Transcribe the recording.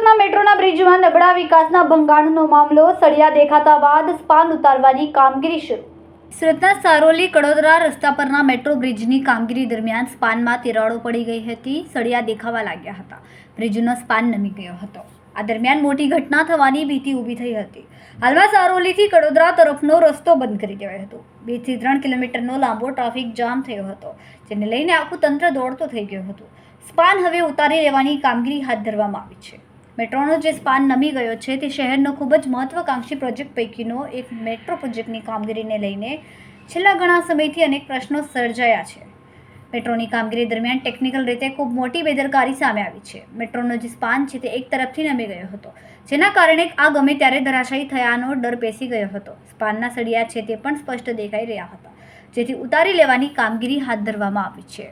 સુરતના મેટ્રોના બ્રિજમાં નબળા વિકાસના ભંગાણનો મામલો સળિયા દેખાતા બાદ સ્પાન ઉતારવાની કામગીરી શરૂ. સુરતના સારોલી કડોદરા રસ્તા પરના મેટ્રો બ્રિજની કામગીરી દરમિયાન સ્પાનમાં તિરાડો પડી ગઈ હતી. સળિયા દેખાવા લાગ્યા હતા. બ્રિજનો સ્પાન નમી ગયો હતો. આ દરમિયાન મોટી ઘટના થવાની ભીતિ ઊભી થઈ હતી. હાલમાં સારોલીથી કડોદરા તરફનો રસ્તો બંધ કરી દેવાયો હતો. 2 થી 3 કિલોમીટરનો લાંબો ટ્રાફિક જામ થયો હતો, જેને લઈને આખું તંત્ર દોડતું થઈ ગયું હતું. સ્પાન હવે ઉતારી લેવાની કામગીરી હાથ ધરવામાં આવી છે. મેટ્રોનો જે સ્પાન નમી ગયો છે તે શહેરનો ખૂબ જ મહત્વાકાંક્ષી પ્રોજેક્ટ પૈકીનો એક મેટ્રો પ્રોજેક્ટની કામગીરીને લઈને છેલ્લા ઘણા સમયથી અનેક પ્રશ્નો સર્જાયા છે. મેટ્રોની કામગીરી દરમિયાન ટેકનિકલ રીતે ખૂબ મોટી બેદરકારી સામે આવી છે. મેટ્રોનો જે સ્પાન છે તે એક તરફથી નમી ગયો હતો, જેના કારણે આ ગમે ત્યારે ધરાશાયી થયાનો ડર બેસી ગયો હતો. સ્પાનના સળિયા છે તે પણ સ્પષ્ટ દેખાઈ રહ્યા હતા, જેથી ઉતારી લેવાની કામગીરી હાથ ધરવામાં આવી છે.